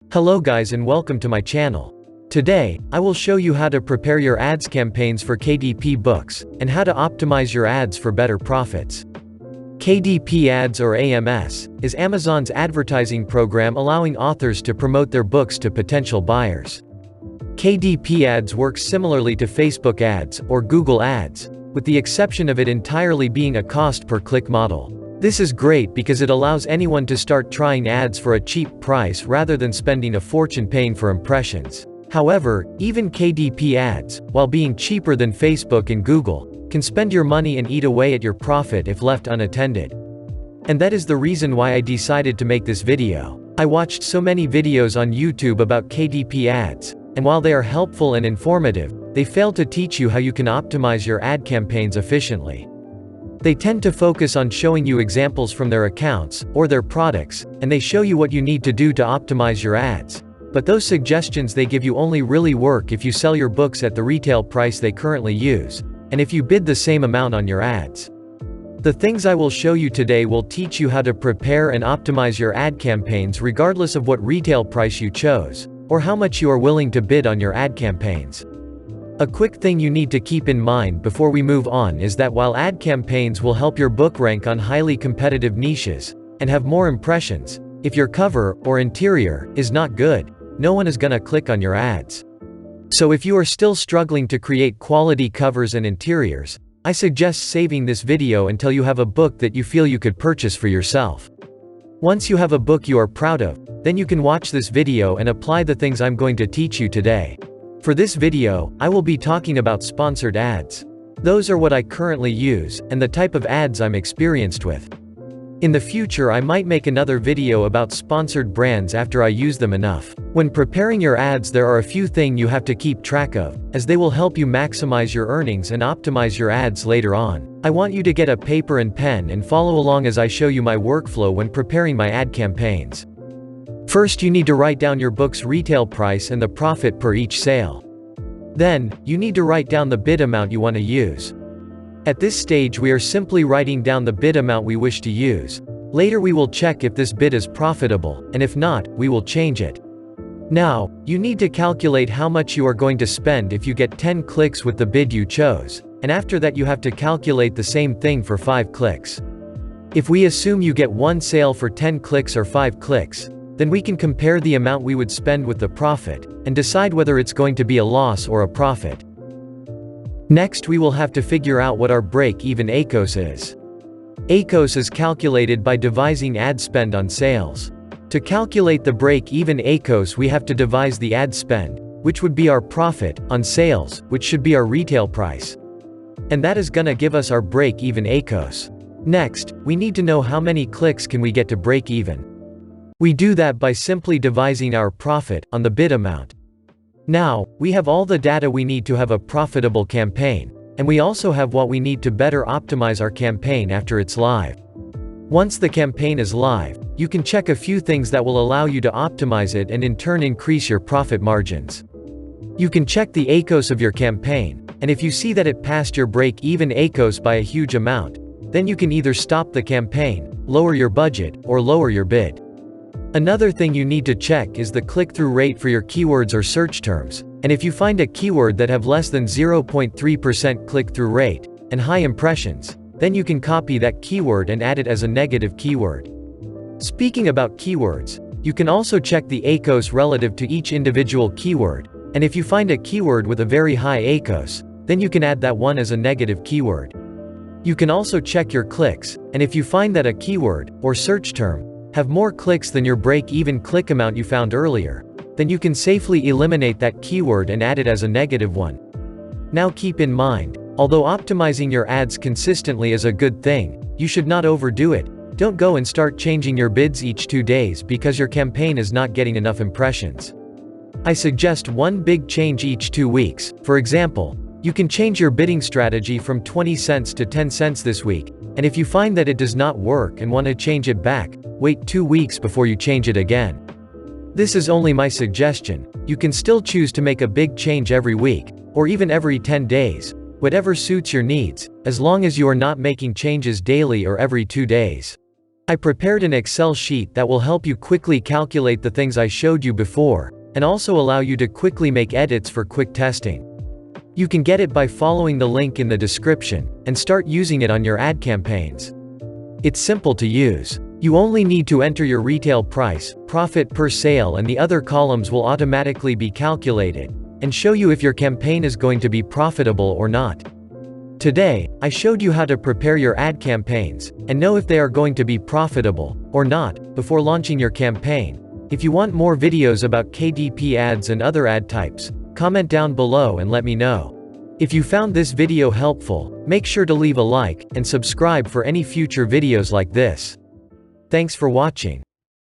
Hello guys and welcome to my channel. Today, I will show you how to prepare your ads campaigns for KDP books, and how to optimize your ads for better profits. KDP Ads or AMS, is Amazon's advertising program allowing authors to promote their books to potential buyers. KDP Ads works similarly to Facebook Ads, or Google Ads, with the exception of it entirely being a cost-per-click model. This is great because it allows anyone to start trying ads for a cheap price rather than spending a fortune paying for impressions. However, even KDP Ads, while being cheaper than Facebook and Google, can spend your money and eat away at your profit if left unattended. And that is the reason why I decided to make this video. I watched so many videos on YouTube about KDP Ads, and while they are helpful and informative, they fail to teach you how you can optimize your ad campaigns efficiently. They tend to focus on showing you examples from their accounts, or their products, and they show you what you need to do to optimize your ads. But those suggestions they give you only really work if you sell your books at the retail price they currently use, and if you bid the same amount on your ads. The things I will show you today will teach you how to prepare and optimize your ad campaigns regardless of what retail price you chose, or how much you are willing to bid on your ad campaigns. A quick thing you need to keep in mind before we move on is that while ad campaigns will help your book rank on highly competitive niches, and have more impressions, if your cover, or interior, is not good, no one is gonna click on your ads. So if you are still struggling to create quality covers and interiors, I suggest saving this video until you have a book that you feel you could purchase for yourself. Once you have a book you are proud of, then you can watch this video and apply the things I'm going to teach you today. For this video, I will be talking about sponsored ads. Those are what I currently use, and the type of ads I'm experienced with. In the future I might make another video about sponsored brands after I use them enough. When preparing your ads there are a few things you have to keep track of, as they will help you maximize your earnings and optimize your ads later on. I want you to get a paper and pen and follow along as I show you my workflow when preparing my ad campaigns. First you need to write down your book's retail price and the profit per each sale. Then, you need to write down the bid amount you want to use. At this stage we are simply writing down the bid amount we wish to use. Later we will check if this bid is profitable, and if not, we will change it. Now, you need to calculate how much you are going to spend if you get 10 clicks with the bid you chose, and after that you have to calculate the same thing for 5 clicks. If we assume you get 1 sale for 10 clicks or 5 clicks, then we can compare the amount we would spend with the profit, and decide whether it's going to be a loss or a profit. Next we will have to figure out what our break-even ACoS is. ACoS is calculated by dividing ad spend on sales. To calculate the break-even ACoS we have to divide the ad spend, which would be our profit, on sales, which should be our retail price. And that is gonna give us our break-even ACoS. Next, we need to know how many clicks can we get to break even. We do that by simply dividing our profit on the bid amount. Now, we have all the data we need to have a profitable campaign, and we also have what we need to better optimize our campaign after it's live. Once the campaign is live, you can check a few things that will allow you to optimize it and in turn increase your profit margins. You can check the ACoS of your campaign, and if you see that it passed your break-even ACoS by a huge amount, then you can either stop the campaign, lower your budget, or lower your bid. Another thing you need to check is the click-through rate for your keywords or search terms, and if you find a keyword that have less than 0.3% click-through rate, and high impressions, then you can copy that keyword and add it as a negative keyword. Speaking about keywords, you can also check the ACoS relative to each individual keyword, and if you find a keyword with a very high ACoS, then you can add that one as a negative keyword. You can also check your clicks, and if you find that a keyword, or search term, have more clicks than your break-even click amount you found earlier, then you can safely eliminate that keyword and add it as a negative one. Now keep in mind, although optimizing your ads consistently is a good thing, you should not overdo it. Don't go and start changing your bids each 2 days because your campaign is not getting enough impressions. I suggest one big change each 2 weeks. For example, you can change your bidding strategy from 20 cents to 10 cents this week, and if you find that it does not work and want to change it back, wait 2 weeks before you change it again. This is only my suggestion. You can still choose to make a big change every week, or even every 10 days, whatever suits your needs, as long as you are not making changes daily or every 2 days. I prepared an Excel sheet that will help you quickly calculate the things I showed you before, and also allow you to quickly make edits for quick testing. You can get it by following the link in the description, and start using it on your ad campaigns. It's simple to use. You only need to enter your retail price, profit per sale, and the other columns will automatically be calculated, and show you if your campaign is going to be profitable or not. Today, I showed you how to prepare your ad campaigns, and know if they are going to be profitable, or not, before launching your campaign. If you want more videos about KDP ads and other ad types, comment down below and let me know. If you found this video helpful, make sure to leave a like, and subscribe for any future videos like this. Thanks for watching.